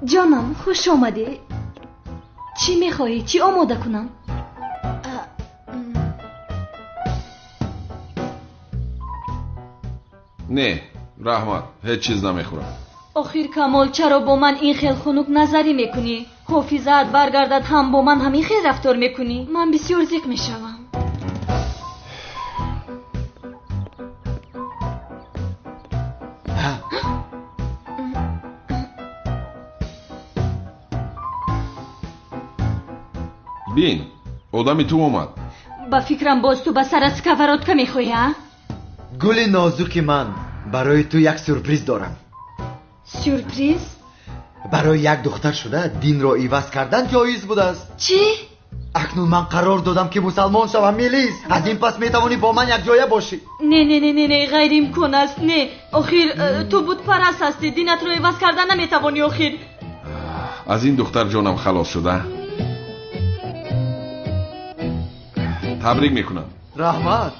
جانم خوش آمده. چی میخواهی؟ چی آماده کنم؟ نه رحمت، هیچ چیز نمیخورم. آخر کمال چرا با من این خیل خنک نظری میکنی؟ حافظت برگردد هم با من همین خیل رفتار میکنی؟ من بسیار زیق میشوم. بین آدمی تو اومد. با فکرم باز تو به سر سکوراتکا میخوایی ها؟ گل نازک من، برای تو یک سورپریز دارم. سورپریز؟ برای یک دختر شده دین را عوض کردن جایز بوده است. چی؟ اکنون من قرار دادم که مسلمان شوم میلیس. از این پس میتوانی با من یک جایه باشی. نه نه نه نه نه غیر امکان است. نه آخر تو بود پرست هستی، دینت را عوض کردن نمیتوانی. آخر از این دختر جانم خلاص شده. تبریک میکنم رحمت،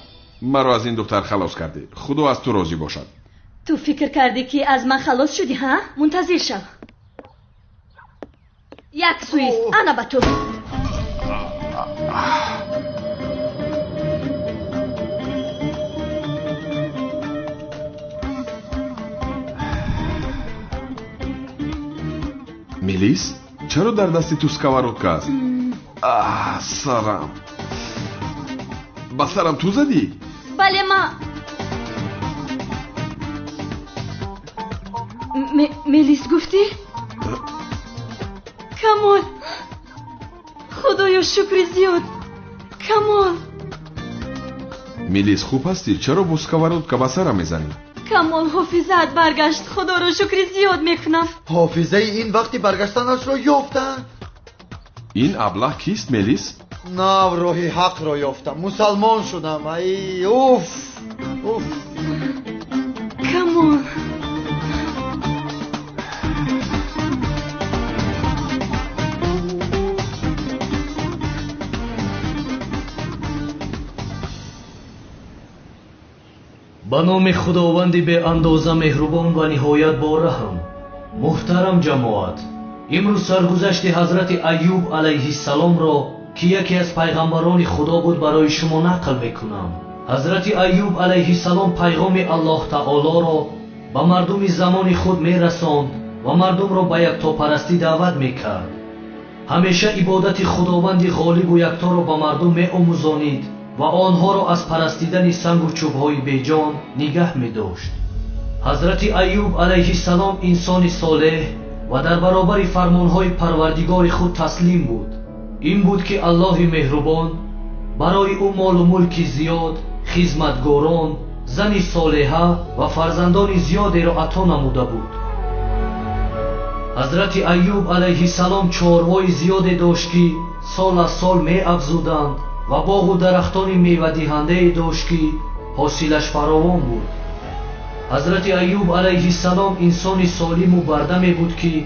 مرا از این دختر خلاص کردی. خدا از تو راضی باشد. تو فکر کردی که از من خلاص شدی ها؟ منتظر شو. یک سوئیس انا با تو. میلیس چرا در دستی تو سکوراتکا است؟ سرم. با سرم تو زدی؟ بله ما میلیس گفتی؟ کمال خدایا شکر زیاد. کمال میلیس خوب هستی؟ چرا با سکوراتکا با سرم میزنی؟ کمال حافظت برگشت. خدا را شکر زیاد میکنم. حافظه این وقتی برگشتنش را یافتن. این ابله کیست میلیس؟ نه راه حق را یافتم، مسلمان شدم. ای اوف اوف. کمال به نام خداوند به اندازه مهربان و نهایت با رحم. محترم جماعت، امروز سرگذشت حضرت ایوب علیه السلام را که یکی از پیغمبران خدا بود برای شما نقل میکنم. حضرت ایوب علیه السلام پیغام الله تعالی را به مردم زمان خود میرساند و مردم را به یکتاپرستی دعوت میکرد. همیشه عبادت خداوند غالب و یکتا را به مردم میآموزانید و آنها را از پرستیدن سنگ و چوب‌های بیجان نگه می‌داشت. حضرت ایوب علیه السلام انسان صالح و در برابر فرمانهای پروردگار خود تسلیم بود. این بود که الله مهربان برای او مال و ملک زیاد، خدمتگاران، زن صالحه و فرزندان زیادی را عطا نموده بود. حضرت ایوب علیه السلام چارهای زیادی داشت که سال از سال می‌افزودند و باغ و درختان میوه دهنده داشت که حاصلش فراوان بود. حضرت ایوب علیه السلام انسان سالم و بردمی بود که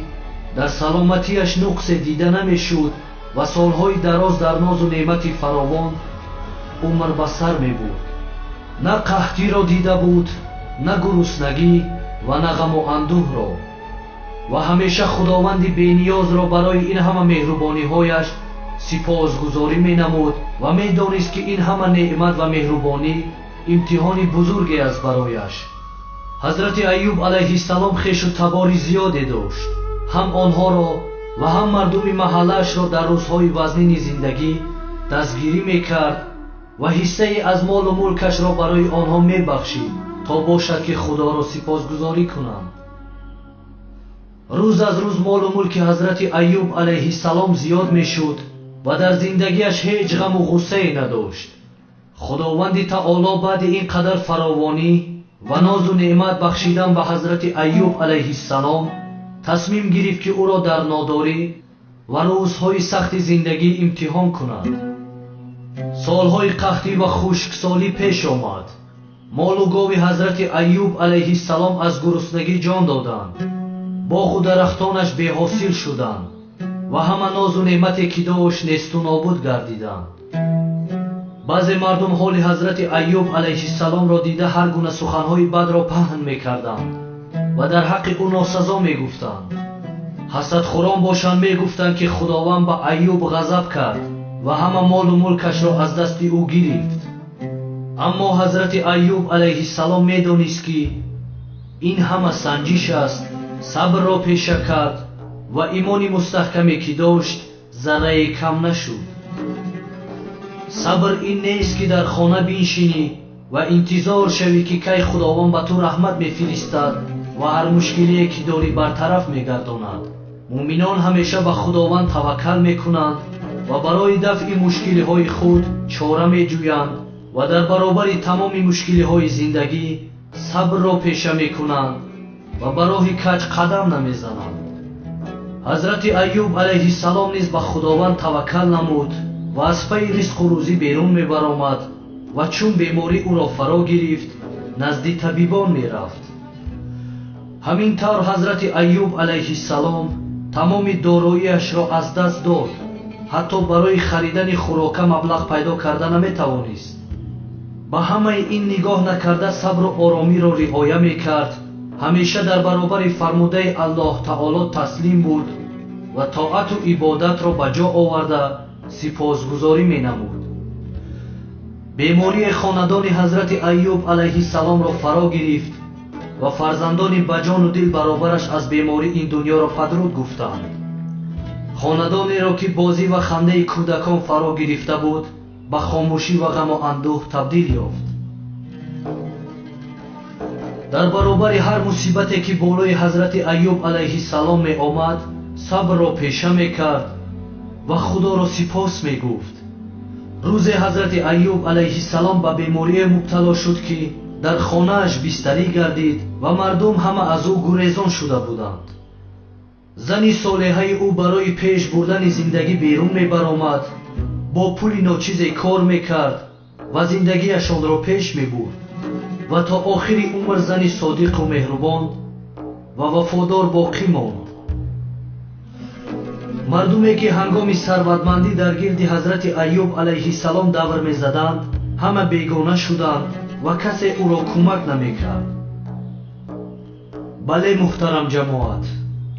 در سلامتیش نقص دیده نمیشد و سالهای دراز در ناز و نعمت فراوان عمر به سر می بود. نه قحطی را دیده بود، نه گرسنگی و نه غم و اندوه را، و همیشه خداوند بی‌نیاز را برای این همه مهربانی هایش سپاسگزاری می نمود و می دانست که این همه نعمت و مهربانی امتحان بزرگی است برایش. حضرت ایوب علیه السلام خویش و تبار زیادی داشت. هم آنها را و هم مردم محلش را در روزهای وزنین زندگی دستگیری می کرد و حصه از مال و ملکش را برای آنها می بخشید تا باشد که خدا را سپاسگزاری کنند. рӯз аз рӯз молу мулки ҳазрати айюб алайҳиссалом зиёд мешуд ва дар зиндагиаш ҳеҷ ғаму ғуссае надошт. худованди таоло баъди ин қадар фаровонӣ ва нозу неъмат бахшидан ба ҳазрати айюб алайҳиссалом тасмим гирифт ки ӯро дар нодорӣ ва рӯзҳои сахти зиндагӣ имтиҳон кунад. солҳои қаҳтӣ ва хушксолӣ пеш омад. молу гови ҳазрати айюб алайҳиссалом аз гуруснагӣ ҷон доданд. боғу дарахтонаш беҳосил шуданд ва ҳама нозу неъмате ки дошт несту нобуд гардиданд. баъзе мардум ҳоли ҳазрати айюб алайҳиссаломро дида ҳар гуна суханҳои бадро паҳн мекарданд ва дар ҳаққи ӯ носазо мегуфтанд. ҳасадхӯрон бошанд мегуфтанд ки худованд ба айюб ғазаб кард ва ҳама молу мулкашро аз дасти ӯ гирифт. аммо ҳазрати айюб алайҳиссалом медонист ки ин ҳама санҷиш аст, сабрро пеша кард ва имони мустаҳкаме ки дошт заррае кам нашуд. сабр ин нест ки дар хона биншинӣ ва интизор шавӣ ки кай худованд ба ту раҳмат мефиристад ва ҳар мушкилие ки дорӣ бартараф мегардонад. муъминон ҳамеша ба худованд таваккал мекунанд ва барои дафъи мушкилиҳои худ чора меҷӯянд ва дар баробари тамоми мушкилиҳои зиндагӣ сабрро пеша мекунанд ва ба роҳи каҷ қадам намезананд. ҳазрати айюб алайҳиссалом низ ба худованд таваккал намуд ва аз пайи ризқу рӯзӣ берун мебаромад ва чун беморӣ ӯро фаро гирифт, назди табибон мерафт. ҳамин тавр ҳазрати айюб алайҳиссалом тамоми дороиашро аз даст дод. ҳатто барои харидани хӯрока маблағ пайдо карда наметавонист. ба ҳамаи ин нигоҳ накарда сабру оромиро риоя мекард, ҳамеша дар баробари фармудаи аллоҳ таоло таслим буд ва тоату ибодатро ба ҷо оварда сипосгузорӣ менамуд. бемории хонадони ҳазрати айюб алайҳиссаломро фаро гирифт ва фарзандони ба ҷону дил баробараш аз беморӣ ин дуньёро падруд гуфтанд. хонадонеро ки бозӣ ва хандаи кӯдакон фаро гирифта буд, ба хомӯшӣ ва ғаму андӯҳ табдил ёфт. дар баробари ҳар мусибате ки болои ҳазрати айюб алайҳиссалом меомад, сабрро пеша мекард ва худоро сипос мегуфт. рӯзе ҳазрати айюб алайҳиссалом ба беморие мубтало шуд ки дар хонааш бистарӣ гардид ва мардум ҳама аз ӯ гурезон шуда буданд. зани солеҳаи ӯ барои пеш бурдани зиндагӣ берун мебаромад, бо пули ночизе кор мекард ва зиндагиашонро пеш мебурд ва то охири умр зани содиқу меҳрубон ва вафодор боқӣ монд. мардуме ки ҳангоми сарватмандӣ дар гирди ҳазрати айюб алайҳиссалом давр мезаданд, ҳама бегона шуданд ва касе ӯро кӯмак намекард. бале муҳтарам ҷамоат,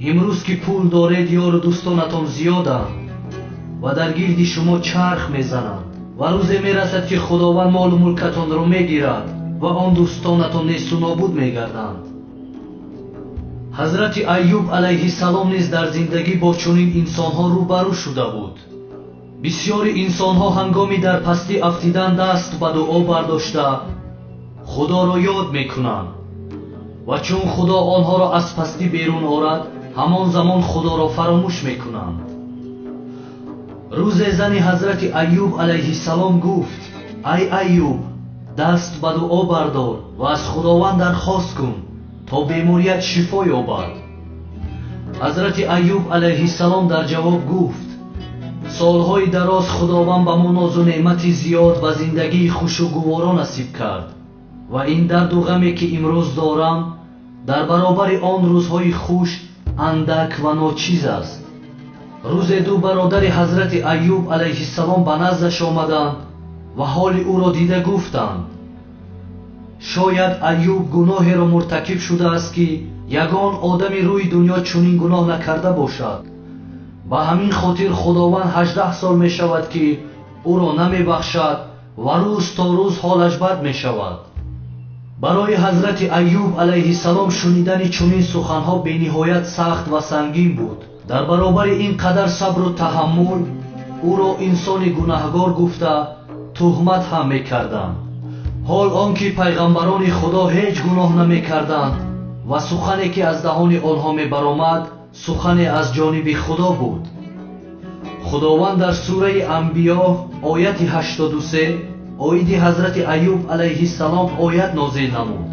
имрӯз ки пул доред ёру дӯстонатон зиёданд ва дар гирди шумо чарх мезананд ва рӯзе мерасад ки худованд молу мулкатонро мегирад ва он дӯстонатон несту нобуд мегарданд. ҳазрати айюб алайҳиссалом низ дар зиндагӣ бо чунин инсонҳо рӯбарӯ шуда буд. бисёри инсонҳо ҳангоми дар пастӣ афтидан даст ба дуо бардошта худоро ёд мекунанд ва чун худо онҳоро аз пастӣ берун орад, ҳамон замон худоро фаромӯш мекунанд. рӯзе зани ҳазрати айюб алайҳиссалом гуфт: ай айюб, даст ба дуо бардор ва аз худованд дархост кун то беморият шифо ёбад. ҳазрати айюб алайҳиссалом дар ҷавоб гуфт: солҳои дароз худованд ба мо нозу неъмати зиёд ва зиндагии хушу гуворо насиб кард ва ин дарду ғаме ки имрӯз дорам дар баробари он рӯзҳои хуш андак ва ночиз аст. рӯзе ду бародари ҳазрати айюб алайҳиссалом ба наздаш омаданд ва ҳоли ӯро дида гуфтанд: шояд айюб гуноҳеро муртакиб шудааст ки ягон одами рӯи дуньё чунин гуноҳ накарда бошад. ба ҳамин хотир худованд 18 сол мешавад ки ӯро намебахшад ва рӯз то рӯз ҳолаш бад мешавад. барои ҳазрати айюб алайҳиссалом шунидани чунин суханҳо бениҳоят сахт ва сангин буд. дар баробари ин қадар сабру таҳаммул ӯро инсони гунаҳгор гуфта туҳмат ҳам мекарданд, ҳол он ки пайғамбарони худо ҳеҷ гуноҳ намекарданд ва сухане ки аз даҳони онҳо мебаромад сухане аз ҷониби худо буд. худованд дар сураи анбиё ояти 83 оиди ҳазрати Айюб алайҳиссалом оят нозил намуд.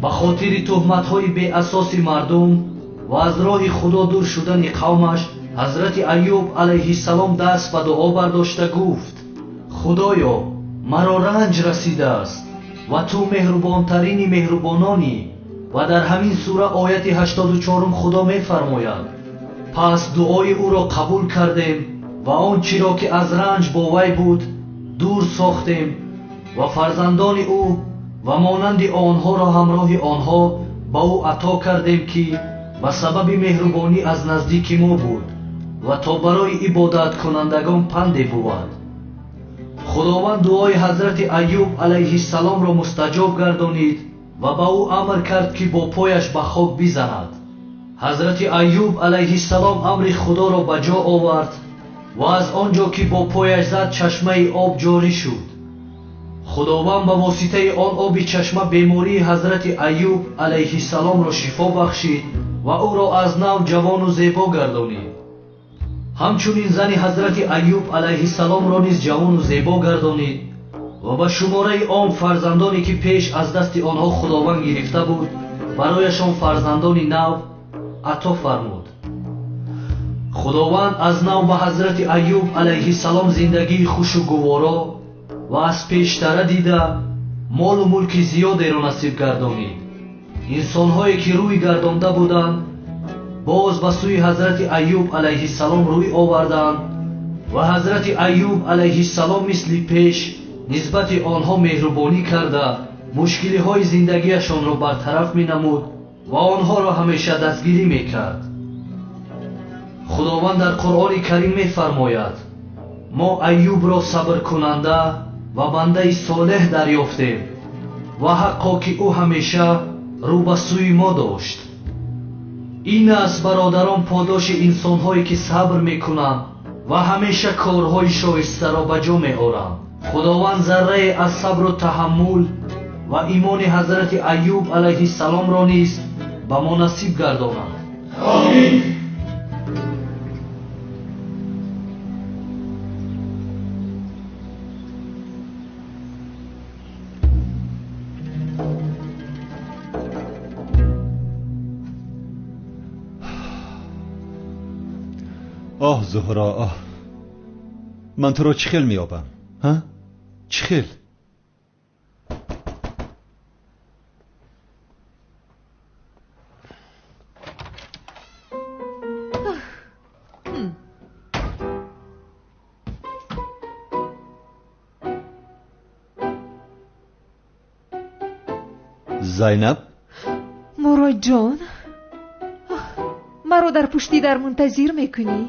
ба хотири тӯҳматҳои беасоси мардум ва аз роҳи худо дур шудани қавмаш ҳазрати Айюб алайҳиссалом даст ба дуо бардошта гуфт: худоё, маро ранҷ расидааст ва ту меҳрубонтарини меҳрубононӣ. ва дар ҳамин сура ояти 84 худо мефармояд: пас дуои ӯро қабул кардем ва он чиро ки аз ранҷ бо вай буд дур сохтем ва фарзандони ӯ ва монанди онҳоро ҳамроҳи онҳо ба ӯ ато кардем ки ба сабаби меҳрубонӣ аз наздики мо буд ва то барои ибодаткунандагон панде буд. худованд дуои ҳазрати Айюб алайҳиссаломро мустаҷоб гардонид ва ба ӯ амр кард ки бо пояш ба хок бизанад. ҳазрати Айюб алайҳиссалом амри худоро ба ҷо овард ва аз он ҷо ки бо пояш зад чашмаи об ҷорӣ шуд. худованд ба воситаи он оби чашма бемории ҳазрати Айюб алайҳиссаломро шифо бахшид ва ӯро аз нав ҷавону зебо гардонид. ҳамчунин зани ҳазрати Айюб алайҳиссаломро низ ҷавону зебо гардонид ва ба шумораи он фарзандоне ки пеш аз дасти онҳо худованд гирифта буд барояшон фарзандони нав ато фармуд. худованд аз нав ба ҳазрати Айюб алайҳиссалом зиндагии хушу гуворо ва аз пештара дида молу мулки зиёдеро насиб гардонид. инсонҳое ки рӯй гардонда буданд боз ба сӯи ҳазрати Айюб алайҳиссалом рӯй оварданд ва ҳазрати Айюб алайҳиссалом мисли пеш нисбати онҳо меҳрубонӣ карда мушкилиҳои зиндагиашонро бартараф менамуд ва онҳоро ҳамеша дастгирӣ мекард. худованд дар Қуръони Карим мефармояд: мо Айюбро сабркунанда ва бандаи солеҳ дарёфтем ва ҳаққо ки ӯ ҳамеша рӯ ба сӯи мо дошт. ин аст бародарон подоши инсонҳое ки сабр мекунанд ва ҳамеша корҳои шоистаро ба ҷо меоранд. худованд заррае аз сабру таҳаммул ва имони ҳазрати Айюб алайҳиссаломро низ ба мо насиб гардонад. Амин. آه زهرا آه، من تو رو چی خیل میابم؟ ها؟ چی خیل؟ زینب؟ مراد جان، مرا در پشتی در منتظر میکنی؟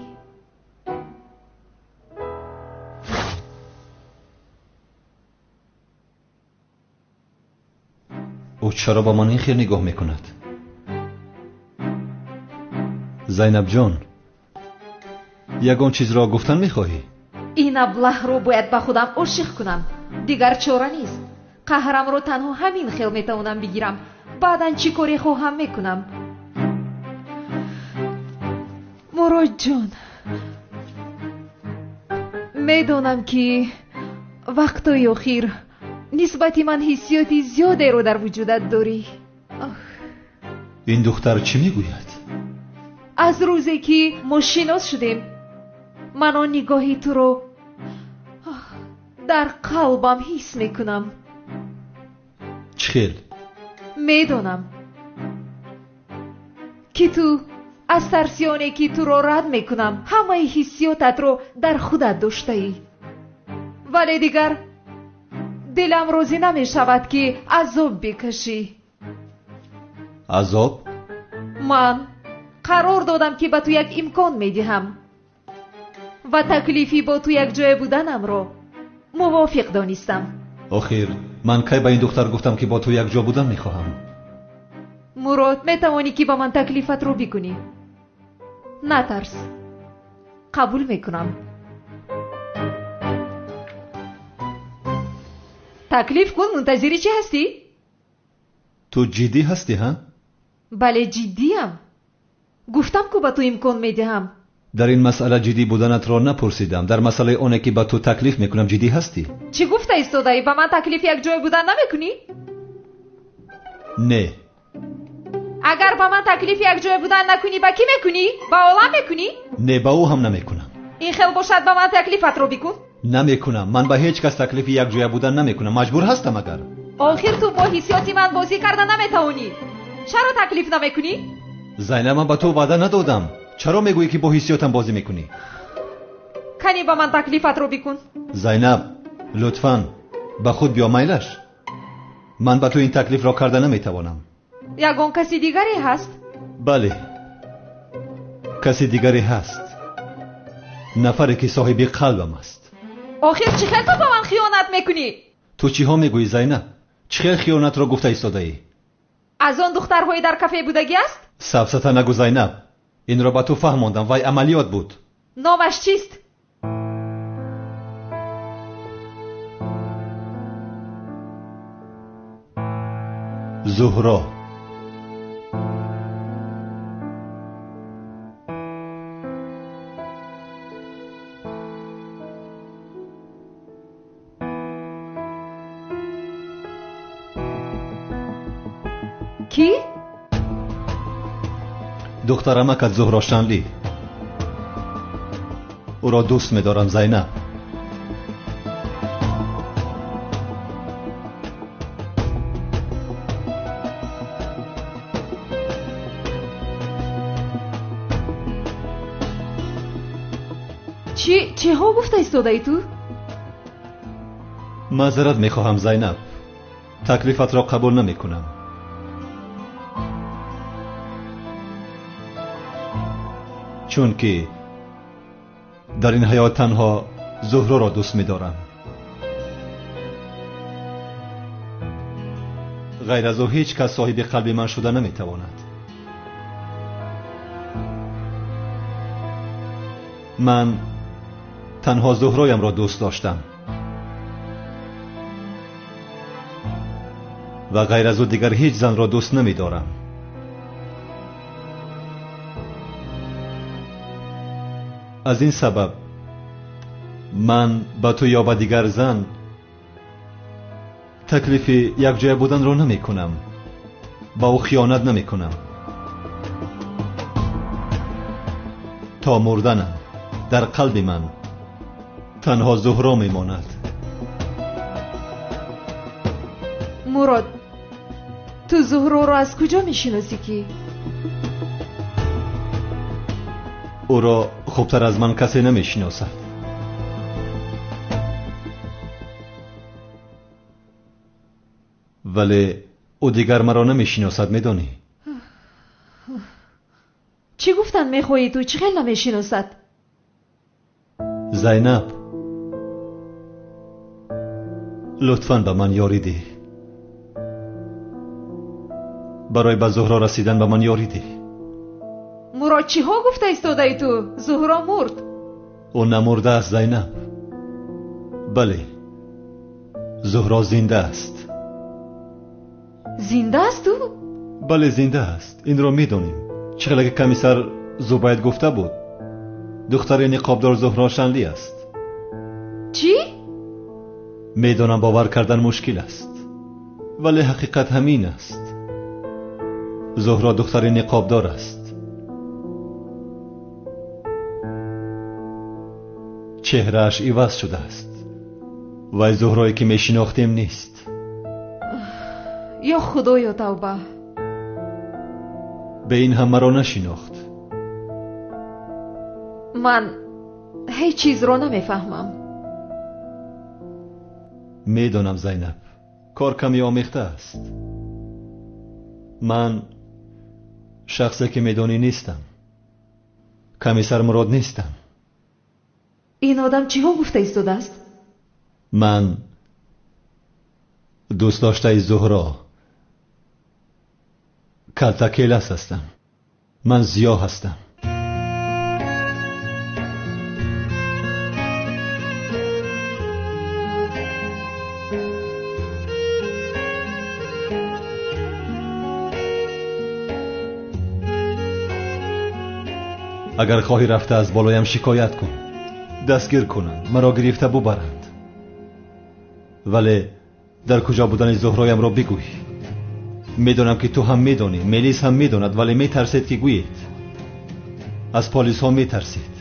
او چرا با من این خیر نگاه میکند؟ زینب جان، یگان چیز را گفتن میخواهی؟ این ابله رو باید با خودم عاشق کنم، دیگر چاره نیست. قهرم رو تنها همین خیل میتونم بگیرم، بعدن چی کاری خواهم میکنم. مراد جان، میدونم که وقتای اخیر نسبتی من حسیاتی زیاده رو در وجودت داری. این دختر چی میگوید؟ از روزی که ما شناس شدیم من آن نگاهی تو رو در قلبم حس میکنم. چخیل؟ میدونم که تو از ترسیانه که تو رو رد میکنم همه حسیاتت رو در خودت داشته ای، ولی دیگر دلم روزی نمی شود که عذاب بکشی. عذاب؟ من قرار دادم که به تو یک امکان میدهم و تکلیفی با تو یک جای بودنم رو موافق دانستم. آخر من کی به این دختر گفتم که با تو یک جا بودن میخواهم؟ مراد، میتوانی که با من تکلیفت رو بکنی. نترس، قبول میکنم. تکلیف کن، منتظری چی هستی؟ تو جدی هستی ها؟ بله جدیم. گفتم که به تو امکان میدهم. در این مسئله جدی بودنت را نپرسیدم. در مسئله اونه که به تو تکلیف میکنم جدی هستی؟ چی گفته ایستاده ای؟ به من تکلیف یک جای بودن نمیکنی؟ نه. اگر به من تکلیف یک جای بودن نکنی با کی میکنی؟ با عالم میکنی؟ نه، با او هم نمیکنم. این خیلی باشد به من تکلیفت رو بکن. نمیکنم. من به هیچ کس تکلیف یک جای بودن نمیکنم. مجبور هستم. اگر آخر تو با حسیاتی من بازی کردن نمیتوانی. چرا تکلیف نمیکنی؟ زینب، من به تو وعده ندادم. چرا میگویی که با حسیاتم بازی میکنی؟ کنی با من تکلیفت رو بکن. زینب، لطفاً به خود بیا میلش. من به تو این تکلیف را کرده نمیتوانم. یگان کسی دیگری هست؟ بله، کسی دیگری هست. نفری که صاحب قلبم است. آخر چه خیلی تو با من خیانت میکنی؟ تو چی ها میگویی زینب؟ چه خیلی خیانت را گفته ایستاده ای؟ از آن دخترهای در کافه بودگی است؟ سبسته نگو زینب. این را به تو فهماندم. وای عملیات بود. نامش چیست؟ زهرا. کی؟ دخترمک از زهرا شنلی. او را دوست می‌دارم زینب. چه ها گفته ایستاده ای تو؟ معذرت می‌خواهم زینب. تکلیفت را قبول نمی‌کنم. چون که در این حیات تنها زهرا را دوست می‌دارم. غیر از او هیچ کس صاحب قلب من شده نمی‌تواند. من تنها زهرایم را دوست داشتم و غیر از او دیگر هیچ زن را دوست نمی‌دارم. از این سبب من با تو یا با دیگر زن تکلیف یک جای بودن رو نمی کنم. با او خیانت نمی کنم. تا مردنم در قلب من تنها زهرا می ماند. مراد، تو زهرا رو از کجا می شناسی کی؟ او را خوبتر از من کسی نمی شناسد. ولی او دیگر مرا نمی شناسد. می دانی؟ چی گفتن می خواهی تو؟ چی خیلی نمی شناسد؟ زینب، لطفاً به من یاری ده. برای به زهرا رسیدن به من یاری ده. مراد چی ها گفته ایستاده ای تو؟ زهرا مرد. او نمرده است زینب. بله، زهرا زنده است. زنده است تو؟ بله زنده است. این را میدانیم. چقدر که کمیسر زبید گفته بود. دختر نقابدار زهرا شنلی است. چی؟ میدانم باور کردن مشکل است، ولی حقیقت همین است. زهرا دختر نقابدار است. چهرهش عوض شده است و زهرایی که میشناختیم نیست. یا خدایا توبه. به این هم مرا نشناخت. من هیچ چیز را نمیفهمم. میدانم زینب، کار کمی آمیخته است. من شخصی که میدانی نیستم. کمیسر مراد نیستم. این آدم چی ها گفته ایستاده است؟ من دوست داشته زهرا کلتکیلس هستم. من زیا هستم. اگر خواهی رفته از بالایم شکایت کن، دستگیر کنند، مرا گرفته ببرند. ولی در کجا بودن زهرایم را بگوی. میدانم که تو هم میدانی، میلیس هم میداند، ولی میترسید که گویید. از پلیس ها میترسید.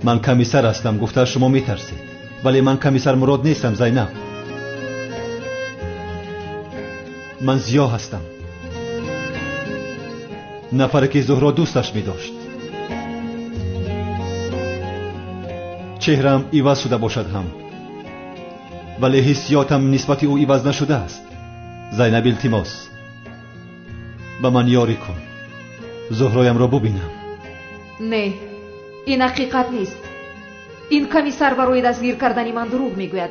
من کمیسر هستم، گفته شما میترسید، ولی من کمیسر مراد نیستم زینب. من زیا هستم، نفری که زهرا دوستش می‌داشت. چهرم عوض شده باشد هم، ولی حسیاتم نسبت او عوض نشده است. زینب التماس به من یاری کن، زهرایم را ببینم. نه، این حقیقت نیست. این کمیسر برای دستگیر کردن من دروغ میگوید.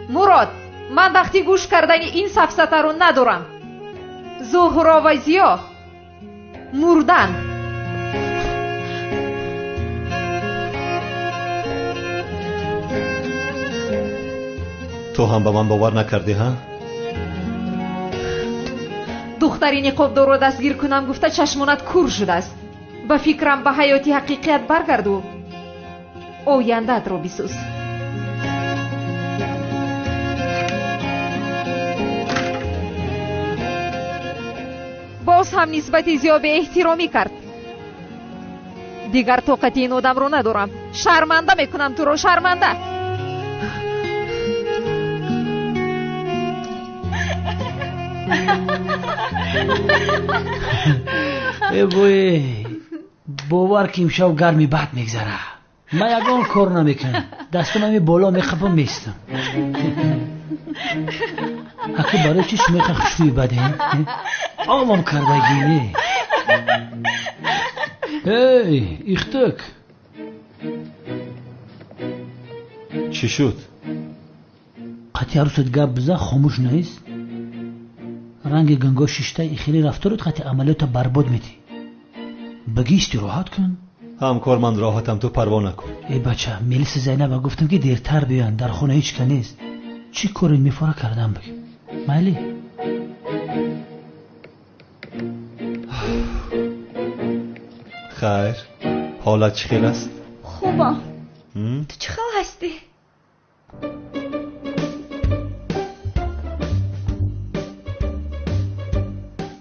مراد، من وقتی گوش کردن این سفسطه رو ندارم. زهرا و زیا مردن. تو هم به من باور نکردی ها؟ دختری نقابدار رو دستگیر کنم گفته چشمانت کور شده است. به فکرم به حیاتی حقیقت برگردو، آینده‌ات رو بسوز. باز هم نسبت زیا به احترامی کرد. دیگر طاقت این آدم رو ندارم. شرمنده میکنم تو رو، شرمنده. ای بوی باور که امشب گرمی بد میگذره. من یگان کار نمیکنم، دستم همی بالا میخپم میستم. اکی برای چیش میخه خوشوی بده آمام کردگی. ای ایختک چی شد؟ قطعی عروست گب بزن خاموش نیست. رنگ گنگا ششته ای خیلی رفتارت قطعی عملیات برباد میدی. بگی استراحت کن. همکار من راحتم، تو پروا نکن. ای بچه، میلیس زینب گفتم که دیرتر بیان، در خونه هیچ که نیست. چی کاری میفاره کردم بگی مالی؟ خیر، حالت چی خیل است؟ خوبم. تو چه خیل هستی؟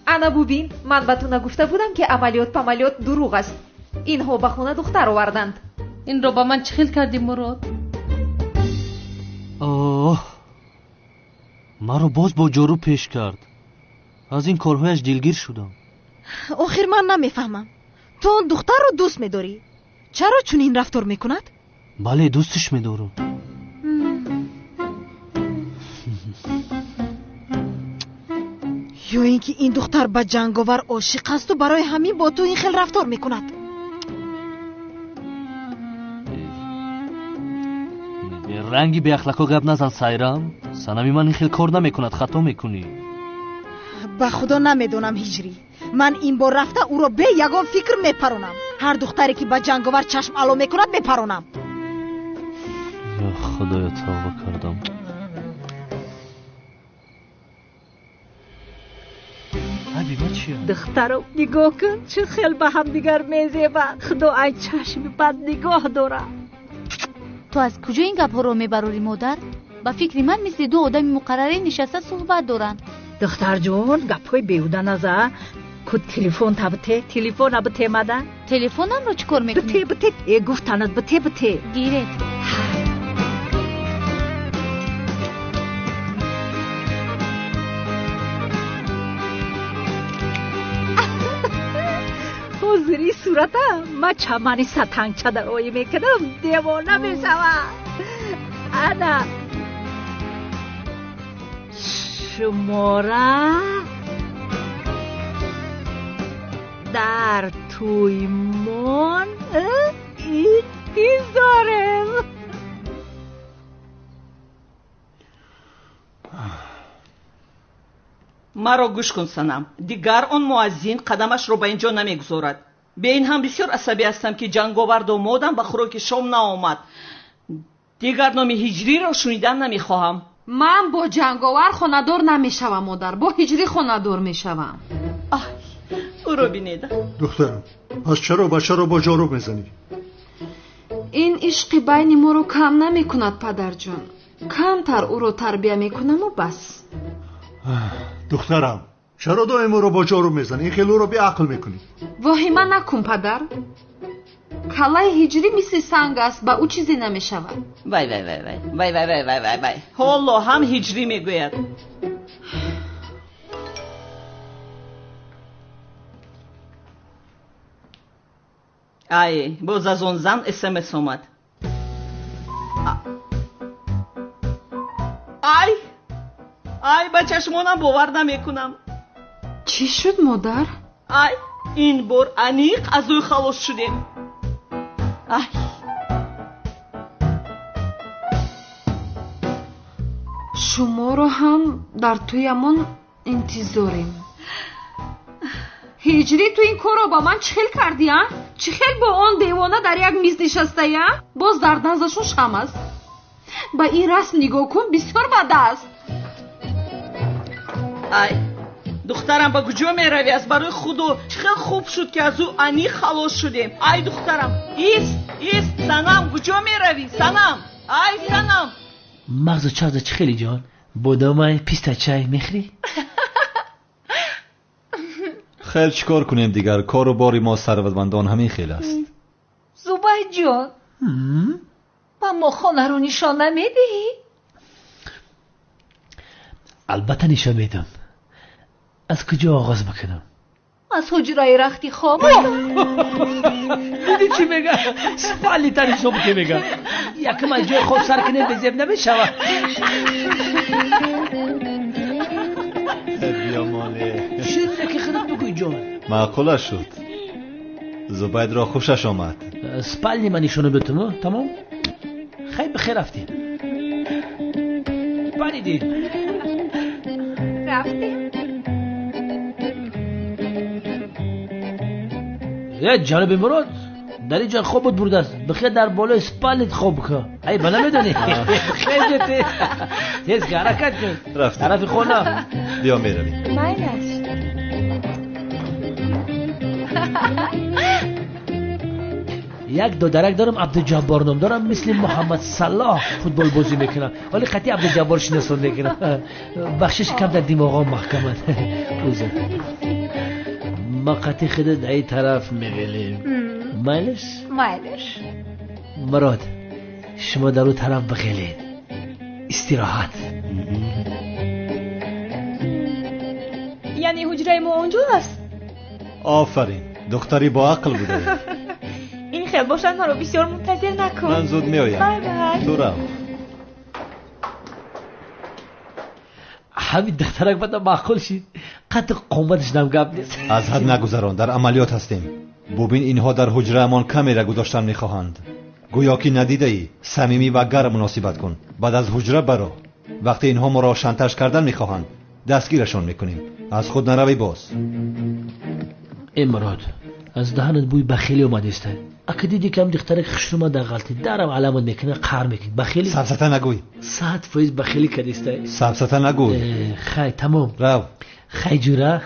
انا ببین، من به تو نگفته بودم که عملیات دروغ است. اینها به خونه دختر آوردند. این رو با من چه خیل کردی مراد؟ مرا باز با جارو پیش کرد. از این کارهایش دلگیر شدم. آخر من نمیفهمم، تو اون دختر رو دوست میداری؟ چرا چون این رفتار میکند؟ بله دوستش میدارم. یا اینکه این دختر به جنگاور عاشق است و برای همین با تو این خیل رفتار میکند. رنگی به اخلاقا گپ نزن سایرام. سنمی من این خیل کار نمیکند، خطا میکنی. به خدا نمیدونم هجری، من این بار رفته او را به یگان فکر میپرونم. هر دختری که به جنگاور چشم علو میکند میپرونم. یا خدایا توبه کردم. دخترو نگاه کن چه خیل به هم دیگر میزیبند. خدا ای چشم بد نگاه داره. تو از کجا این گپ ها رو میبروری مادر؟ با فکر من مثل دو آدم مقرره نشسته صحبت دارن. دختر جون گپ های بیهوده نزن. کد تلفن تبته تلفن ابته مدن. تلفنم رو چیکار میکنی؟ بته گفتند بته گیرت. حضوری صورتم ما چمانی ستنگچه در آیه میکنم دیوانه میشوم. انا شماره در تویمان انتظارم. مرا گوش کن سنم، دیگر آن مؤذن قدمش رو به اینجا نمیگذارد. به این هم بسیار عصبی هستم که جنگاور دامادم به خوراک شام نآمد. دیگر نام هجری را شنیدن نمیخواهم. من با جنگاور خانه‌دار نمیشوم مادر، با هجری خانه‌دار میشوم. او رو بینید. دخترم از چرا بچه رو با جارو میزنی؟ این عشق بین ما رو کم نمی کند پدر جان. کمتر او رو تربیه می کنم و بس. دخترم چرا دائم او رو با جارو میزنی؟ این خیلی او رو بی عقل میکنی. واهمه نکن پدر. کلای هجری مثل سنگ است، با او چیزی نمی شود. وای وای وای وای وای وای وای وای وای. حالا هم هجری میگوید. ای باز از اون زن SMS اومد. ای با چشمانم باور نمیکنم. چی شد مادر؟ ای این بار انیق از اوی خلاص شدیم. ای شما رو هم در تویمان انتظاریم. هجری تو این کار رو با من چخیل کردی ها؟ چخیل با آن دیوانه در یک میز نشسته یا؟ باز در نزدشون شم است. با این رسم نگاه کن بسیار بد است. ای دخترم با کجا میروی؟ از برای خودو چخیل خوب شد که از او انیق خلاص شدیم. ای دخترم ایست سنم کجا میروی؟ سنم ای سنم مغز چغز چخیلی جان بادام پیستا چای میخری؟ خیلی چکار کنیم دیگر؟ کار و باری ما ثروتمندان همین خیلی است. زبای جان با ما خانه رو نشان نمیدی؟ البته نشان میدم. از کجا آغاز بکنم؟ از حجره رختی خواب. دیدی چی میگه؟ سپالی تری شما که میگه یکم از جای خواب سر کنه بزیب نمیشوه. بیا ماله شده که خودت بگوی جان. معقوله شد. زبید را خوشش آمد. سپالی من نشانه بتم تمام؟ خیلی بخیر رفتیم. بریدی رفتیم. یه جانب مراد در اینجا خواب بود برده است. بخیر در بالا سپالت خواب که ای بنا میدونی. خیلی تیز که حرکت کن. رفتیم طرف خونه. بیا میروی. مایلش یک دو درک دارم عبدالجبار نام دارم مثل محمد صلاح فوتبال بازی میکنم ولی خطی عبدالجبار شناسان میکنم. بخشش کم در دماغم محکمت. اوزه ما قطعی خود در این طرف میگلیم. مایلش؟ مایلش مراد شما در اون طرف بخیلید. استراحت. یعنی حجره ما اونجا است؟ آفرین دختری با عقل بوده. این خیلی باشن ما رو بسیار منتظر نکن. من زود میایم. بای بای. تو رو همین دخترک بدا معقول شید. قد قومتش نمگب نیست. از حد نگذران در عملیات هستیم. ببین اینها در حجره امان کمی گذاشتن میخواهند. گویا که ندیده ای صمیمی و گرم مناسبت کن. بعد از حجره برو. وقتی اینها ما را شانتاژ کردن میخواهند دستگیرشون میکنیم. از خود نروی باز. این مراد از دهنت بوی بخیلی اومده است. اگه دیدی که هم دخترک خشنما در غلطی درم علامت میکنه قهر میکنه. بخیلی سبسته نگوی. 100% بخیلی کردیسته. سبسته نگوی. خیلی تمام. رو خیلی جوره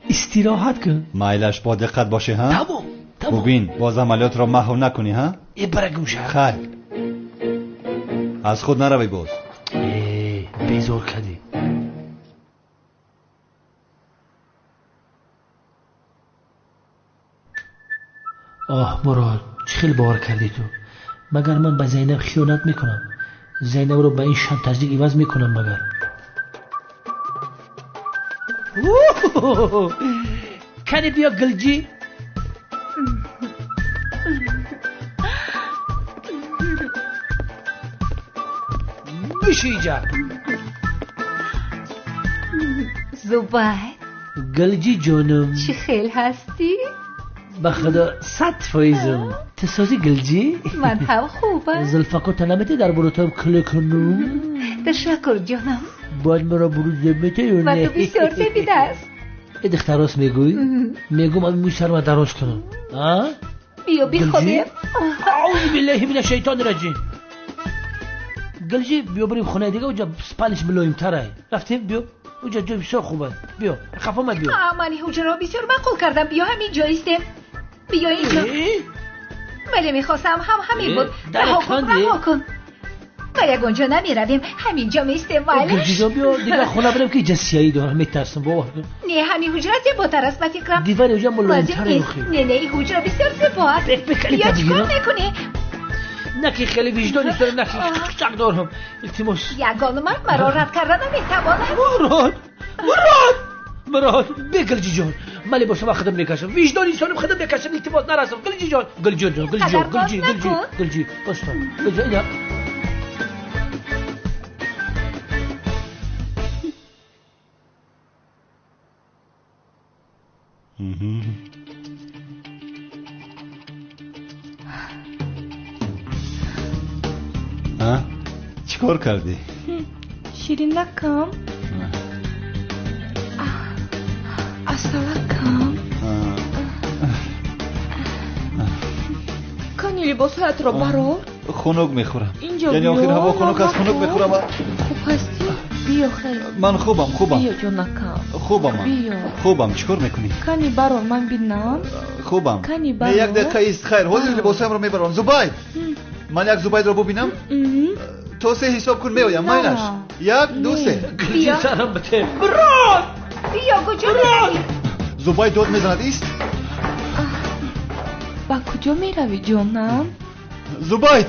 استراحت کن. مایلش با دقت باشه ها. تمام. ببین باز عملیات را محو نکنی ها. ای برگوشه. خیلی از خود نروی باز. بیزار کردی. آه مراد چه خیلی باور کردی تو. مگر من به زینب خیانت میکنم؟ زینب رو به این شانتاژی عوض میکنم مگر؟ کنی بیا گلجی. بشی جا زبای گلجی جانم چی خیل هستی؟ بخدا 100%. تسازی گلجی؟ من هم خوبم. زلفکو تنمتی در بروتم کلکنو. تشکر جانم. باید مرا برو زمته یا نه؟ و تو بسیار زبیده است. ای دختراست میگوی؟ میگوم امی موش رو دراش کنم. بیا بخوابیم. اعوذ بالله من الشیطان الرجیم. گلجی بیا بریم خونه دیگه و جا سپالش ملایم تره. رفتیم بیا. اونجا جای بسیار خوبه. بیا خفه ما بیا. من حجره را بسیار معقول کردم. بیا همین جا ایستم. بیا اینجا. ولی میخواستم همین بود. رها کن. ما یک اونجا نمیرویم. همینجا میستم. ولی گلجی جان بیا دیگه خونه برم که اینجا سیاهی دارم میترسم باور کن. نه همین حجره زیباتر است به فکرم. دیوار اونجا ملایم‌تره بخیر. نه این حجره بسیار زیبا است. بیا چیکار میکنی؟ نکی خیلی وجدانی دارم نکی چق دارم. التماس یگانه مرا رد کردن نمیتوانم. مراد بگلجی جان مالی با شما خدم میکشم وجدانی سالم خدم میکشم التماس نرسم گلجی جان گلجی بس گلجی اینا چیکار کردی؟ شیرین نکم Assalamualaikum. کانی لباسات رو برار؟ خنک میخورم. یعنی آخر هوا خنک از خنک میخورم. خوب هستی؟ بیا خیلی. من خوبم. بیا جونکم. خوبم. چیکار میکنی؟ کانی برار من ببینم. خوبم. کانی برار. یک دقیقه است خیر. حالا لباسام رو میبرم. زبید. من یک زبید رو ببینم. تو سه حساب کن میایم. ماینش. یک دو سه. گلجی سرم بته. براد. بیا کجا میروی؟ زبید داد میزند ایست. با کجا میروی جانم؟ زبید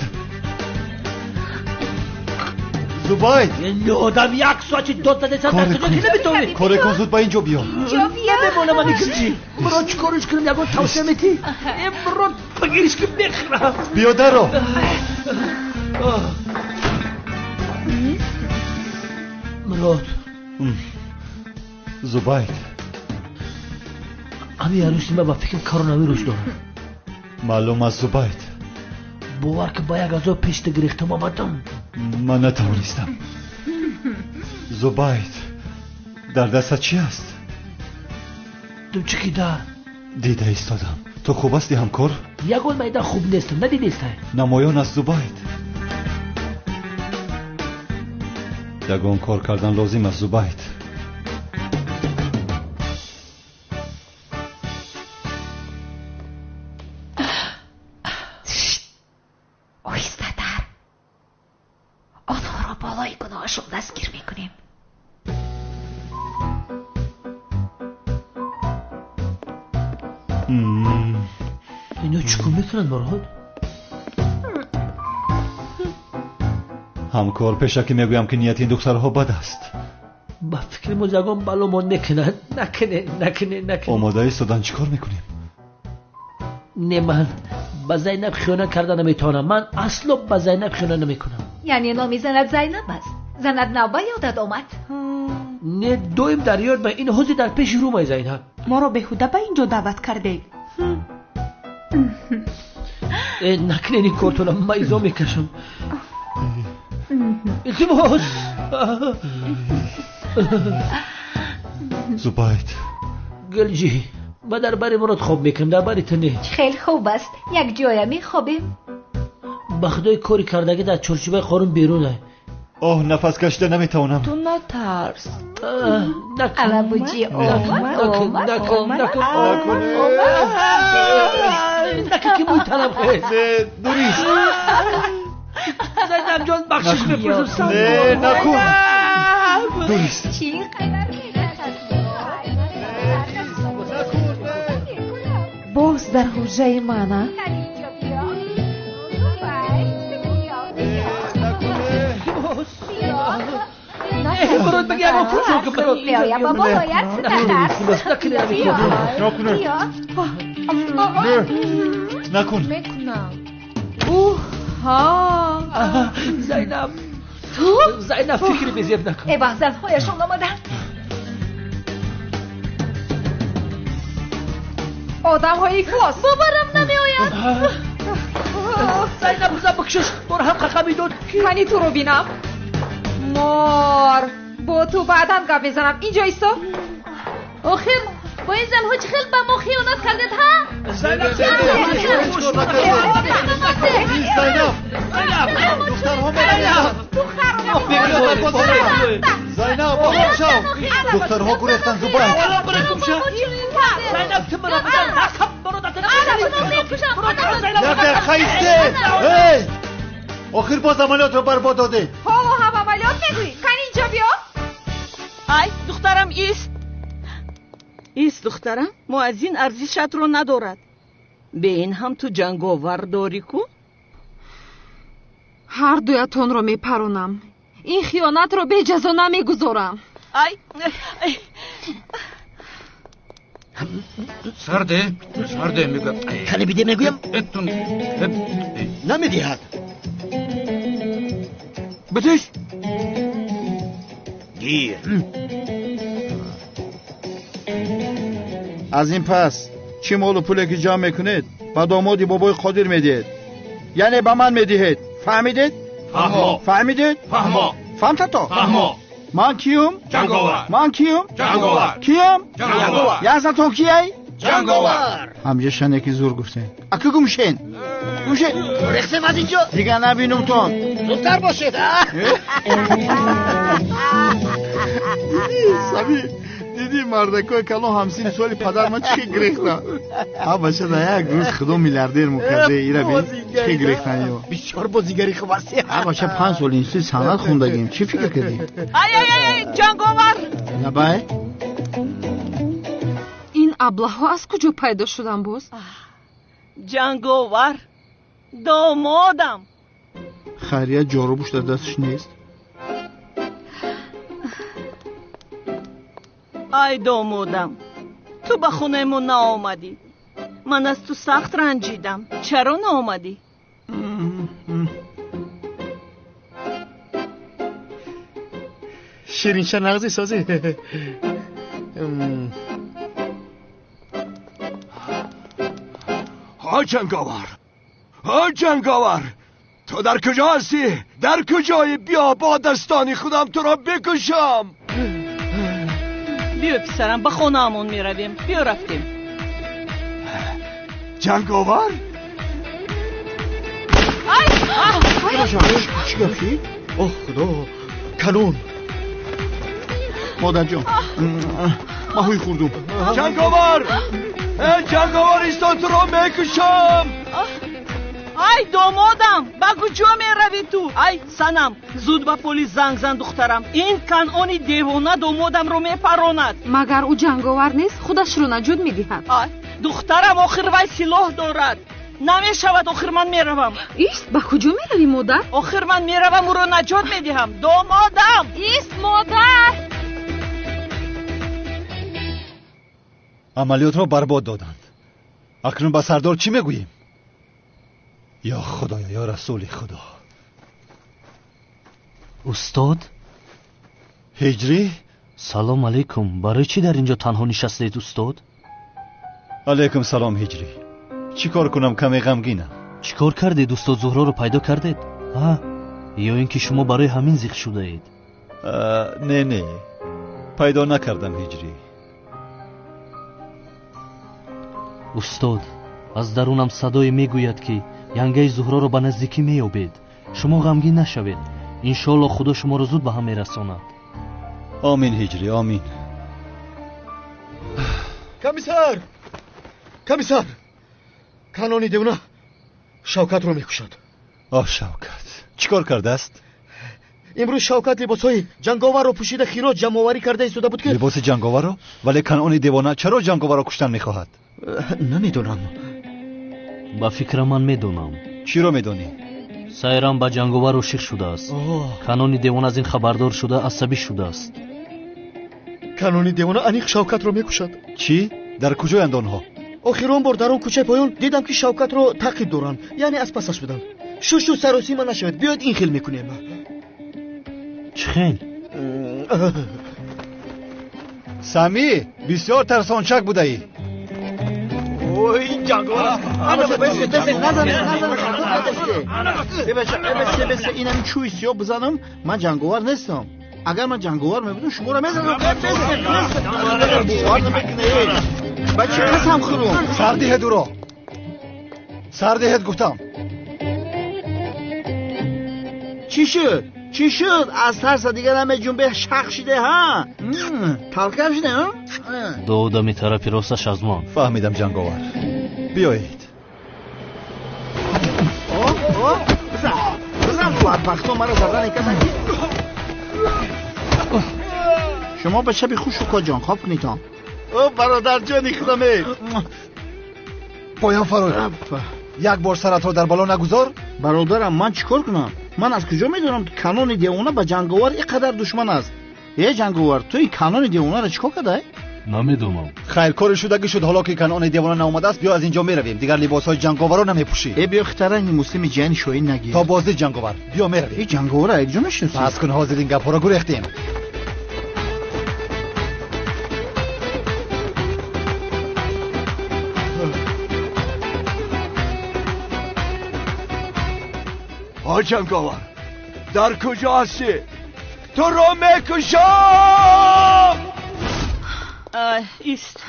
یه آدم یک ساعت داد زده سر دست جا که نمیتونی کار کن زود با اینجا بیا نمیمونه من گلجی برای چی کارش کنم یکون توصیه میتی برای بگیرش که بخرم بیا در رو مراد زبید همین عروسی من با فکر کاروناوی روش دارم معلوم است زبید باور که با یک غذا پیشت گریختم آمدم من نتوانستم زبید در دستت چی است؟ تو چی که دیده ایستادم تو خوب هستی همکار؟ یکون میدان خوب نیستم ندیده ایسته نمایان است زبید یکون کار کردن لازم است زبید دستگیر میکنیم اینا چیکار میکنن مراد؟ همکار پیشه که میگویم که نیت این دخترها بد است با فکر مزاگان بلا ما نکنن نکنه آماده ایستادن چیکار میکنیم؟ نه من با زینب خیانت کردن نمیتونم من اصلا با زینب خیانت نمیکنم یعنی نامی زنت زینب است زنت نو یادت آمد نه دویم در یاد با این حوزی در پیش رو مای زینب ما رو بهوده به اینجا دعوت کرده نکنه این کارتونم من ایزا میکشم التماس زبید گلجی ما در باری مراد خواب میکنم در باری تو نه خیلی خوب است یک جای میخوابیم با خدای کاری کردگی در چرچوبه خارون بیرونه نفس کشیده نمیتونم تو نترس علبوجی اومد نکه که موی طلب خیلی دوریست زینب جان بخشش بپرسم نه نکن دوریست چی خیلی باز در حجره منه برات بگی اما پوشو که برات بیا بابا باید نکن میکنم زینب تو؟ زینب فکری بزیاد نکن ای بازن هایشون آمدن آدم های کلاس باورم نمیآید زینب بزن بکشش بار هم خخمی داد کنی تو رو بینم مار با تو بعداً گپ میزنم اینجا ایستا آخر با این زنها چه خیلی به ما خیانت کردید ها زینب زینب آقا شو دخترها گریختن زبان زینب تو برو بزن نخم برو یک خیسته آخر باز عملیات رو برباد داده هم عملیات میگویی کن اینجا بیا ای دخترم ایست دخترم مؤذن ارزشت رو ندارد به این هم تو جنگاور داری کو هر دویتون رو میپرونم این خیانت رو به جزا نمیگذارم ای سرده میگم کنی بیده میگویم اتون نمیدهد بتش گیر از این پس چی مال و پوله که جمع میکنید با دامادی بابای قادر میدید یعنی به من میدهید فهمیدید؟ فهمیدید؟ فهمت تو؟ من کیم؟ جنگاور من کیم؟ جنگاور کیم؟ جنگاور یزدتون کیه؟ جنگاور همجا شنه که زور گفتین اکو گمشین رخصم از اینجا دیگه نبینم تون زودتر باشید سمی دیدی مردکای کلان همسین سوالی پدر من چی گریختن ها باشه در یک روز خدا میلیاردر مکرده ایره بین چی گریختن یا بسیار بازیگری خوب هستی ها باشه 5 سال اینستی سند خوندگیم چی فکر کردی؟ ای جنگاور نبای؟ این ابله ها از کجا پیدا شدن باز؟ جنگاور دامادم خیریت جاروبوش در دستش نیست؟ ای دامادم تو به خونه ما نآمدی من از تو سخت رنجیدم چرا نآمدی؟ شیرین شنغزی سازی ها جنگاور تو در کجا هستی؟ در کجایی؟ بیا با دستانی خودم تو را بکشم بیا پسرم به خونه‌مون میرویم بیا رفتیم جنگاور؟ چی گفتی؟ اوه خدا کلون مادر جان ماهوی خوردم جنگاور ایستان تو را میکشم ای دامادم به کجا میروی تو؟ ای سنم زود به پلیس زنگ زن دخترم این کنعانی دیوانه دامادم رو میپراند مگر او جنگاور نیست خودش رو نجات میدهد دخترم آخر وی سلاح دارد نمیشود آخر من میروم ایست به کجا میروی مادر؟ آخر من میروم او رو نجات میدهم دامادم ایست مادر عملیات را برباد دادند اکنون با سردار چی میگوییم؟ یا خدایا یا رسول خدا استاد هجری سلام علیکم برای چی در اینجا تنها نشستید استاد؟ علیکم سلام هجری چی کار کنم کمی غمگینم چی کار کردید استاد زهرا رو پیدا کردید؟ یا اینکه شما برای همین زیخ شده اید؟ نه پیدا نکردم هجری استاد از درونم صدای میگوید که ینگه زهرا رو به نزدیکی مییابید شما غمگین نشوید انشالله خدا شما رو زود به هم میرساند آمین هجری آمین کمیسر کنانی دیوانه شوکت رو میکشد شوکت چیکار کرده است؟ امروز شوکت لباسهای جنگاور رو پوشیده خیرات جمع آوری کرده ایستاده بود که لباس جنگاور رو؟ ولی کنعانی دیوانه چرا جنگاور رو کشتن میخواهد؟ نمیدونم با فکر من میدونم چی رو میدونی؟ سایران با جنگاور رو شیخ شده است کنعانی دیوانه از این خبردار شده عصبی شده است کنعانی دیوانه انیق شوکت رو میکشد چی؟ در کجایند آنها؟ آخران بار در اون کوچه پایان دیدم که شوکت رو تعقیب دارن یعنی از پسش بدن شو سروسی من نشود بیاید این خیل میکنیم چه خیل؟ سمی بسیار ترسانچک بوده ای اوی جنگاور بس اینم چوی سیاه بزنم من جنگاور نیستم اگر من جنگاور میبودم شما را میزنم بچه هم خورم سردهد او را سردهد گفتم چی شد؟ چی شد؟ از ترس دیگر همه جنبه شق شده ها؟ تلقیب شده ها؟ دو آدمی طرفی راستش از من. فهمیدم جنگاور. بیایید. بزن بدبختو مرا زدن کردن. شما به شبی خوش رو جان خواب کنید ها. او برادر جانی خودمه. پایان فرود. یک بار سرت را در بالا نگذار. برادرم من چیکار کنم؟ من از کجا میدونم که کانون دیوانه با جنگاور اینقدر دشمن است؟ جنگاور تو این کانون دیوانه را چیکار کرده؟ نمیدونم. خیر کار شدگی شد. حالا که کانون دیوانه ناآمده است بیا از اینجا میرویم. دیگر لباسهای جنگاور را نمیپوشی. بیا خطرنگ مسلم جان شوی نگیر. تا بازی جنگاور بیا میرویم. این جنگاور را اینجا میشناسی؟ پس کن حاضر این گپا را گریختیم. جنگاور در کجا هستی؟ تو رو میکشم. ایست.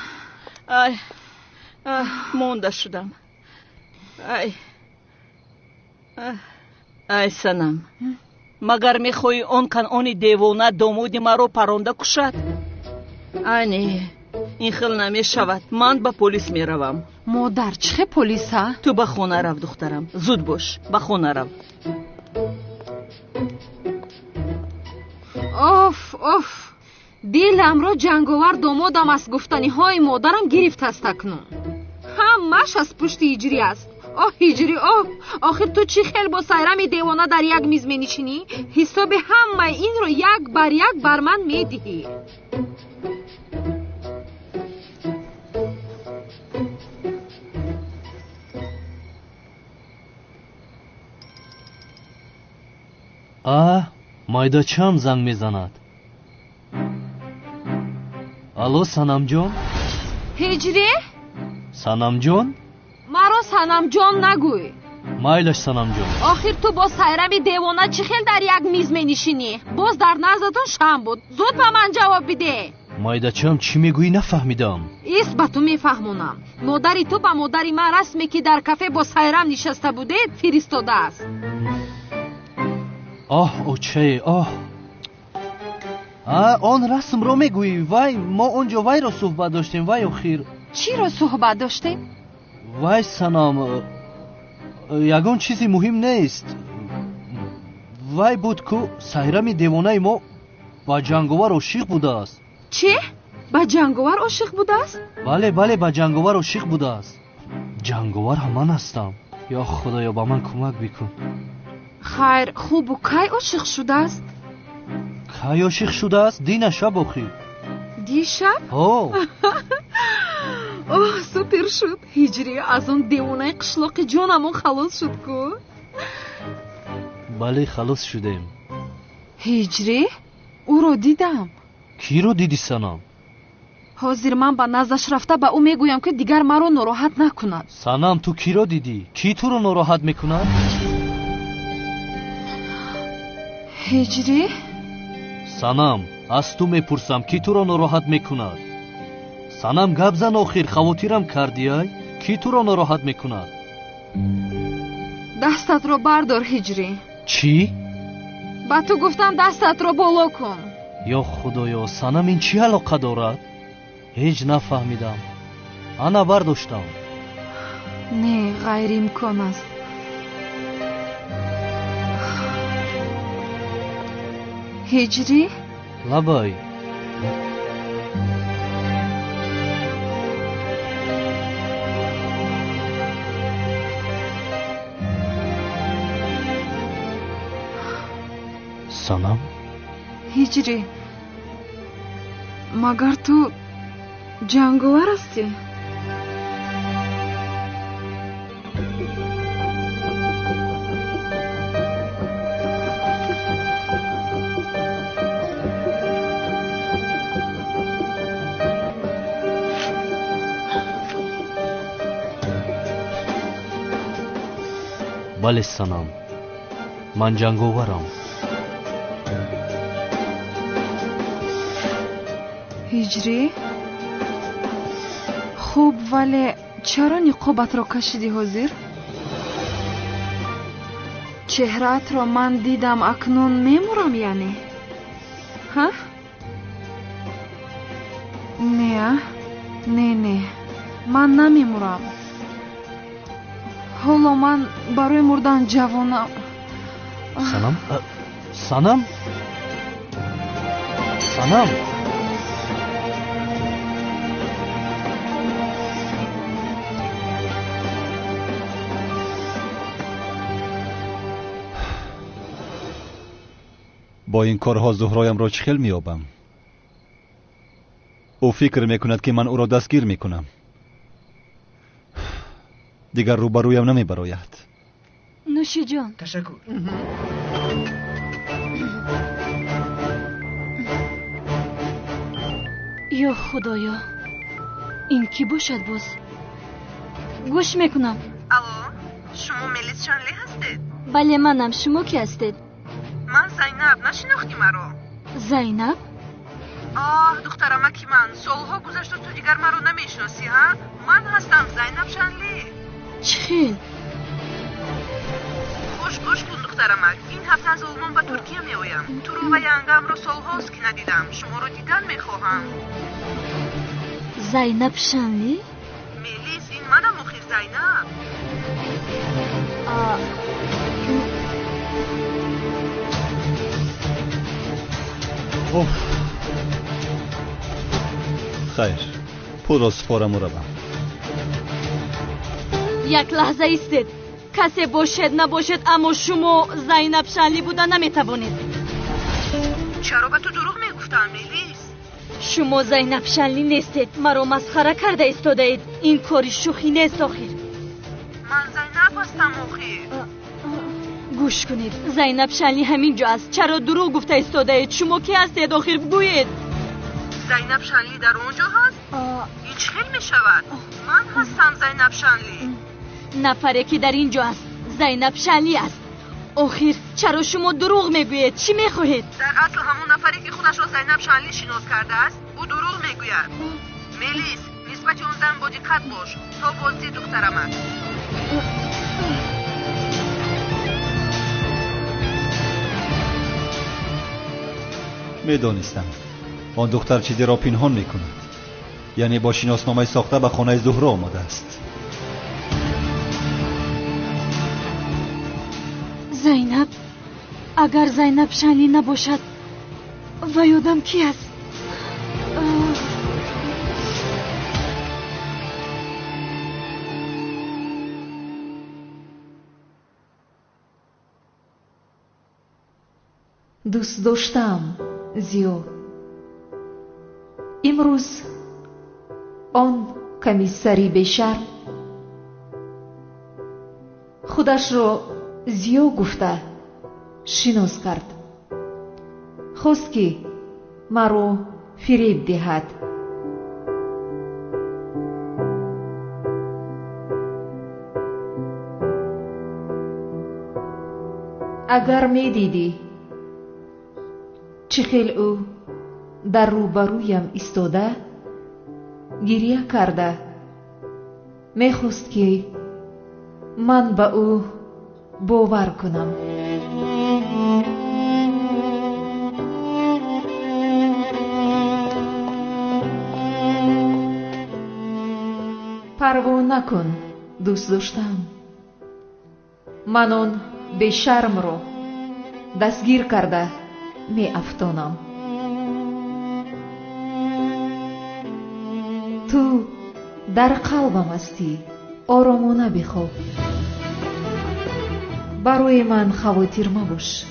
مونده شدم. ای سنم، مگر میخوای اون کانون دیوانه دامودی مرا پرونده کشد؟ این خیل نمیشود. من به پلیس میروم. مادر چه پلیس ها؟ تو به خونه رو دخترم. زود باش به خونه رو. اوف دلم رو جنگاور دامادم از گفتنی های مادرم گرفت است اکنون. همش از پشت هجری است. هجری آخر تو چی خیل با سایرم دیوانه در یک میز می نشینی؟ حساب همه این رو یک بر من می دهی. майдачам занг мезанад. алло санамҷон. ҳиҷрӣ? санамҷон? маро санамҷон нагӯй. майлаш санамҷон. охир ту бо сайрами девона чӣ хел дар як миз менишинӣ? боз дар наздатон шам буд. зуд ба ман ҷавоб биде. майдачам чӣ мегӯӣ нафаҳмидам. ист ба ту мефаҳмонам. модари ту ба модари ман расме ки дар кафе бо сайрам нишаста будед фиристодааст. очае он расмро мегӯӣ. вай мо он ҷо вайро суҳбат доштем. вай охир чиро суҳбат доштем? вай санам ягон чизи муҳим нест. вай буд ку сайрами девонаи мо ба ҷанговар ошиқ будааст. чӣ? ба ҷанговар ошиқ будааст? бале ба ҷанговар ошиқ будааст. ҷанговар ҳаман ҳастам. ё худоё ба ман кӯмак бикун. хайр хубу кай ошиқ шудааст? кай ошиқ шудааст? динашаб охир. дишаб? супер шуд. ҳиҷрӣ аз он девонаи қишлоқи ҷонамон халос шуд ку? бале халос шудем. ҳиҷрӣ? ӯро дидам. киро диди санам? ҳозир ман ба наздаш рафта ба ӯ мегӯям ки дигар маро нороҳат накунад. санам ту киро дидӣ? ки туро нороҳат мекунад? ҳиҷрӣ? санам аз ту мепурсам ки туро нороҳат мекунад? санам гап зан охир хавотирам кардиай? ки туро нороҳат мекунад? дастатро бардор ҳиҷрӣ. чӣ? ба ту гуфтам дастатро боло кун. ё худоё санам ин чӣ алоқа дорад? ҳеҷ нафаҳмидам. ана бардоштам. не ғайриимкон аст. ҳиҷрӣ? лабай. санам? ҳиҷрӣ, магар ту ҷанговар ҳастӣ? бале санам, ман ҷанговарам. ҳиҷрӣ? хуб, вале чаро ниқобатро кашидӣ ҳозир? чеҳраатро ман дидам акнун мемурам яъне ҳа не ман намемурам ҳоло ман барои мурдан ҷавонам санам با این کارها زهرایم را چه خیل میابم؟ او فکر میکند که من او را دستگیر میکنم. دیگر روبرویم نمیبراید. نوشی جان. تشکر. یا خدایا این کی باشد باز؟ گوش میکنم. الو شما ملیس شانلی هستید؟ بله منم. شما کی هستید؟ من زینب. نشناختی مرا؟ زینب؟ دخترم کی من سالها گذشته تو دیگر مرا نمیشناسی ها؟ من هستم زینب شانلی. چخیل؟ خوش گوش کن دخترم. این هفته از آلمان به ترکیه میآیم. تو رو و ینگم را سالهاست که ندیدم. شما رو دیدن میخواهم. زینب شانلی؟ میلیس این منم آخر زینب. خیر پول را سپارم و روم. یک لحظه ایستید. کسی باشد نباشد اما شما زینب شانلی بودن نمیتوانید. چرا به تو دروغ میگفتم میلیس؟ شما زینب شانلی نیستید. مرا مسخره کرده ایستاده اید. این کاری شوخی نیست آخر. من زینب هستم آخر. گوش کنید. زینب شانلی همینجا است. چرا دروغ گفته ایستاده اید؟ شما کی هستید آخر بگویید. زینب شانلی در اونجا هست؟ این چه خیلی می شود؟ من هستم زینب شانلی. نفری که در اینجا است زینب شانلی است. آخر چرا شما دروغ میگویید؟ چی میخواهید؟ در اصل همون نفری که خودش را زینب شانلی شناس کرده است او دروغ میگوید. میلیس نسبت اون زن با دقت باش تا بازی دخترم. میدانستم آن دختر چیزی را پنهان میکند. یعنی با شناسنامه ساخته به خانه زهرا آمده است. زینب؟ اگر زینب شانلی نباشد و یادم کی است؟ دوست داشتم زیو. امروز آن کمیسری بشر خودش را زیو گفته شناس کرد. خواست که مرا فریب دهد. اگر می دیدی چه خیلی او در روبرویم ایستاده گریه کرده میخواست که من به او باور کنم. پروا نکن دوست داشتم. من آن بیشرم را دستگیر کرده می افتانم. تو در قلبم هستی. آرامانه بخواب. برای من خواطر مباش.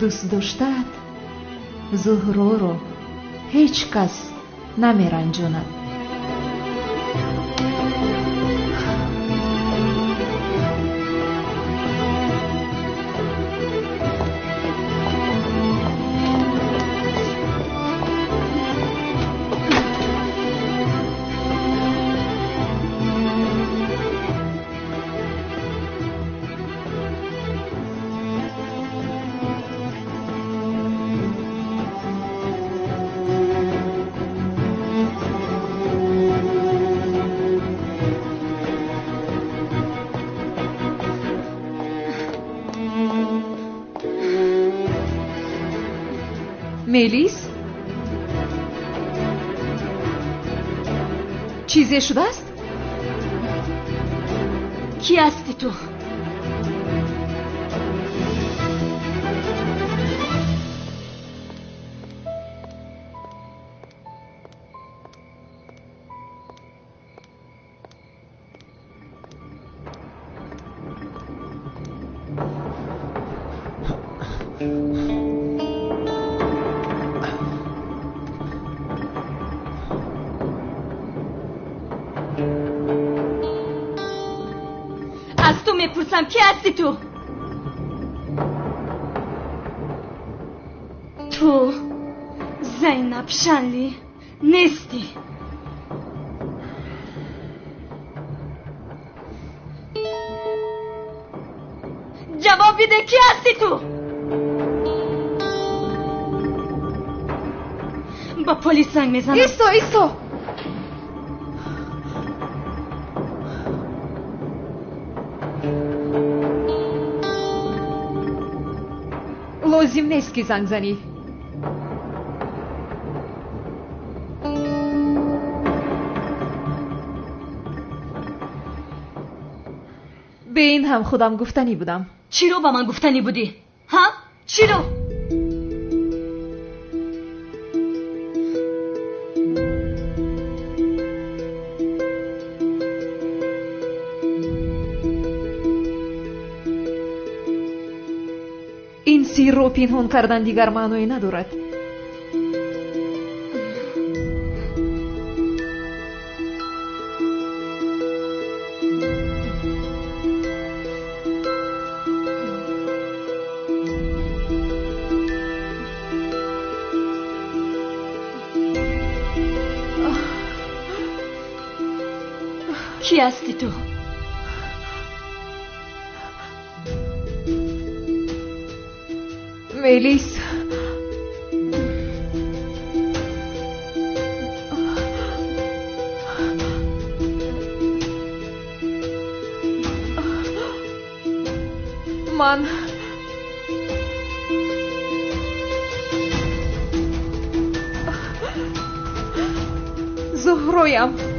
دوست داشتت زهرا را هیچ کس نمی رنجاند. ملیس؟ چیزی شده است؟ کی هستی تو؟ از تو میپرسم کی هستی تو؟ تو زینب شنلی نیستی. جواب بده کی هستی تو؟ با پلیس زنگ میزنم. ایستو لازم نیست که زنگ زنی. به این هم خودم گفتنی بودم. چی رو با من گفتنی بودی؟ ها؟ چی رو؟ این سیر رو پنهان کردن دیگر معنی ندارد. کی هستی تو؟ ملیس. من زهرایم.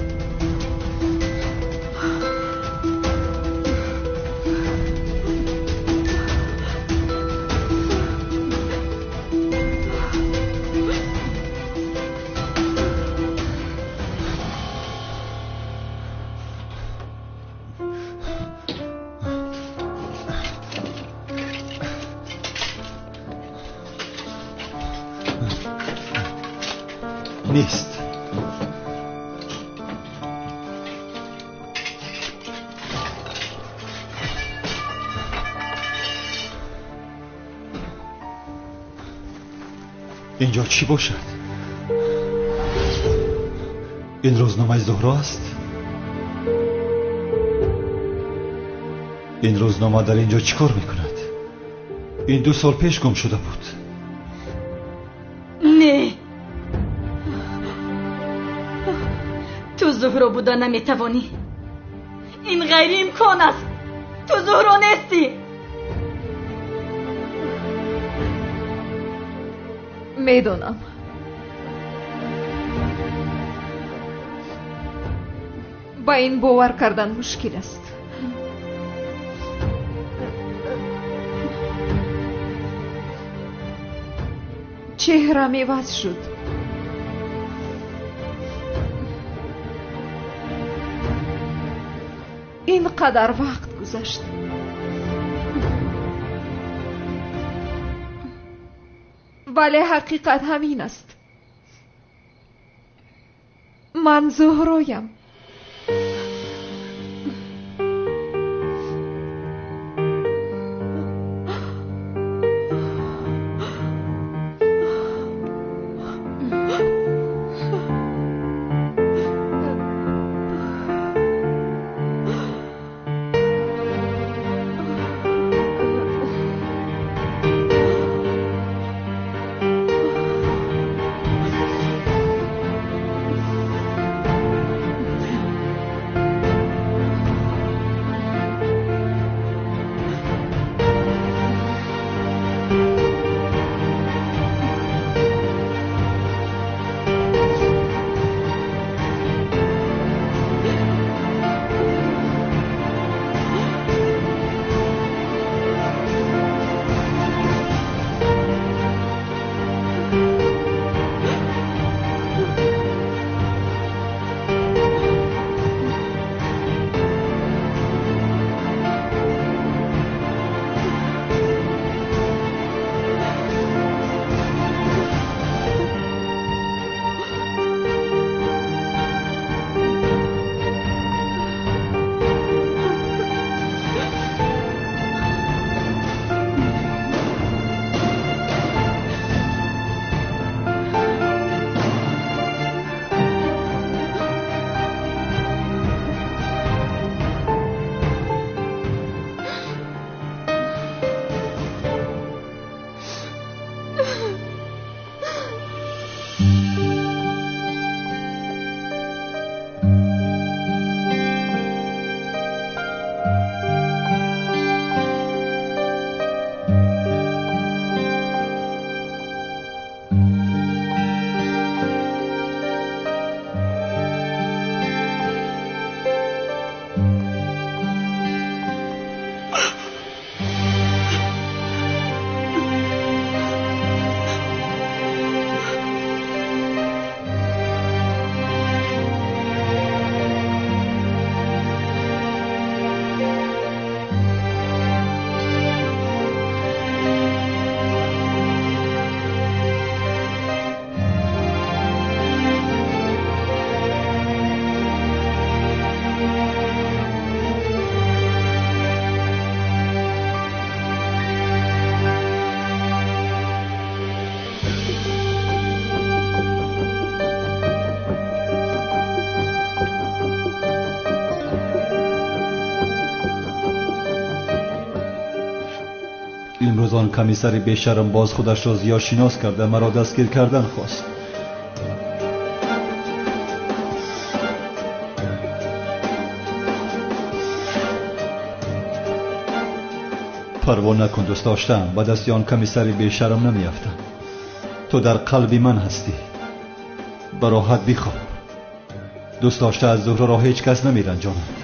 نیست. اینجا چی باشد؟ این روزنامه زهرا است؟ این روزنامه در اینجا چی کار میکند؟ این 2 سال پیش گم شده بود. نه، تو زهرا بودا نمیتوانی. این غیر امکان است. تو زهرا نیستی. میدونم. با این باور کردن مشکل است. چهرم عوض شد. اینقدر وقت گذشت. ولی حقیقت همین است. من زهرایم. باز آن کمیسر بیشرم باز خودش را زیاد شناس کرده مرا دستگیر کردن خواست. پروا نکن دوست داشتم، به دست آن کمیسر بیشرم نمیافتم. تو در قلبی من هستی. به راحت بخواب. دوست داشته از زهره را هیچ کس نمیرنجاند.